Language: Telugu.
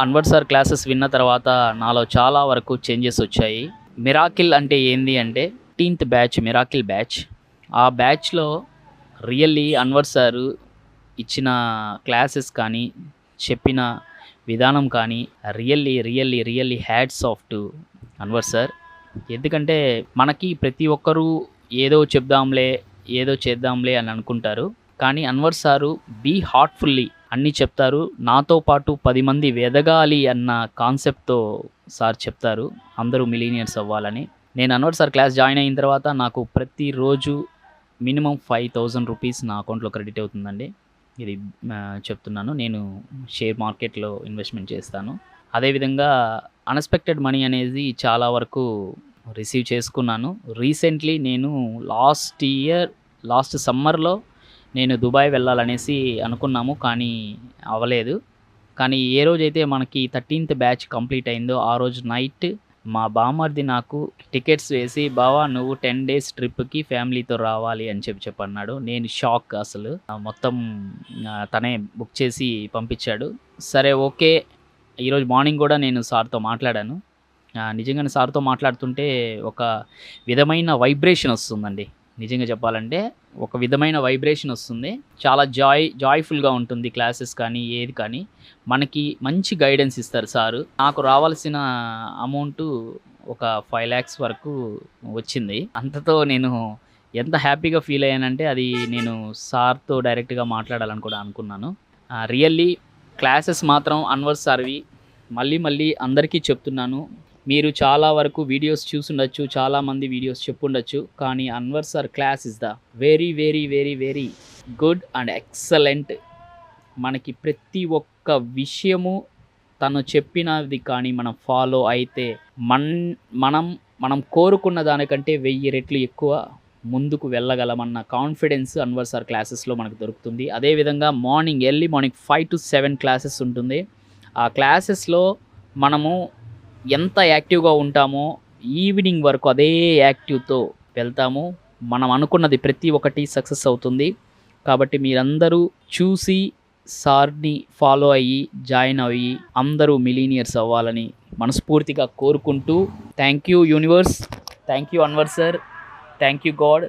అన్వర్ సార్ క్లాసెస్ విన్న తర్వాత నాలో చాలా వరకు చేంజెస్ వచ్చాయి. మిరాకిల్ అంటే ఏంది అంటే 15th బ్యాచ్ మిరాకిల్ బ్యాచ్. ఆ బ్యాచ్‌లో రియల్లీ అన్వర్ సారు ఇచ్చిన క్లాసెస్ కానీ, చెప్పిన విధానం కానీ really hats off to Anwar sir. ఎందుకంటే మనకి ప్రతి ఒక్కరూ ఏదో చెప్దాంలే, ఏదో చేద్దాంలే అని అనుకుంటారు. కానీ అన్వర్ సారు బీ హార్ట్‌ఫుల్లీ అన్నీ చెప్తారు. నాతో పాటు 10 మంది ఎదగాలి అన్న కాన్సెప్ట్‌తో సార్ చెప్తారు. అందరూ మిలీనియర్స్ అవ్వాలని. నేను అన్వర్ సార్ క్లాస్ జాయిన్ అయిన తర్వాత నాకు ప్రతిరోజు మినిమమ్ 5,000 రూపీస్ నా అకౌంట్‌లో క్రెడిట్ అవుతుందండి. ఇది చెప్తున్నాను. నేను షేర్ మార్కెట్‌లో ఇన్వెస్ట్‌మెంట్ చేస్తాను. అదేవిధంగా అన్‌ఎక్స్‌పెక్టెడ్ మనీ అనేది చాలా వరకు రిసీవ్ చేసుకున్నాను. రీసెంట్‌లీ నేను లాస్ట్ సమ్మర్‌లో నేను దుబాయ్ వెళ్ళాలనేసి అనుకున్నాము. కానీ అవ్వలేదు. కానీ ఏ రోజైతే మనకి 13th బ్యాచ్ కంప్లీట్ అయిందో ఆ రోజు నైట్ మా బామర్ది నాకు టికెట్స్ వేసి, "బావ నువ్వు 10 డేస్ ట్రిప్‌కి ఫ్యామిలీతో రావాలి" అని చెప్పన్నాడు. నేను షాక్ అసలు. మొత్తం తనే బుక్ చేసి పంపించాడు. సరే ఓకే. ఈరోజు మార్నింగ్ కూడా నేను సార్‌తో మాట్లాడాను. నిజంగానే సార్‌తో మాట్లాడుతుంటే ఒక విధమైన వైబ్రేషన్ వస్తుందండి. నిజంగా చెప్పాలంటే ఒక విధమైన వైబ్రేషన్ వస్తుంది. చాలా జాయ్‌ఫుల్‌గా ఉంటుంది క్లాసెస్ కానీ, ఏది కానీ. మనకి మంచి గైడెన్స్ ఇస్తారు సారు. నాకు రావాల్సిన అమౌంటు ఒక 5 లాక్స్ వరకు వచ్చింది. అంతతో నేను ఎంత హ్యాపీగా ఫీల్ అయ్యానంటే అది నేను సార్‌తో డైరెక్ట్‌గా మాట్లాడాలని కూడా అనుకున్నాను. రియల్లీ క్లాసెస్ మాత్రం అన్వర్ సార్‌వి మళ్ళీ అందరికీ చెప్తున్నాను. మీరు చాలా వరకు వీడియోస్ చూసుండొచ్చు. చాలామంది వీడియోస్ చెప్పుండొచ్చు. కానీ Anwar sir class is the very good and excellent. మనకి ప్రతి ఒక్క విషయము తను చెప్పినది కానీ మనం ఫాలో అయితే మనం కోరుకున్న దానికంటే 1000 రెట్లు ఎక్కువ ముందుకు వెళ్ళగలమన్న కాన్ఫిడెన్స్ అన్వర్ సార్ క్లాసెస్లో మనకు దొరుకుతుంది. అదేవిధంగా ఎర్లీ మార్నింగ్ 5 to 7 క్లాసెస్ ఉంటుంది. ఆ క్లాసెస్లో మనము ఎంత యాక్టివ్గా ఉంటామో ఈవినింగ్ వరకు అదే యాక్టివ్తో వెళ్తాము. మనం అనుకున్నది ప్రతి ఒక్కటి సక్సెస్ అవుతుంది. కాబట్టి మీరందరూ చూసి సార్ని ఫాలో అయ్యి జాయిన్ అయ్యి అందరూ మిలీనియర్స్ అవ్వాలని మనస్ఫూర్తిగా కోరుకుంటూ, thank you universe, thank you Anwar sir, thank you God.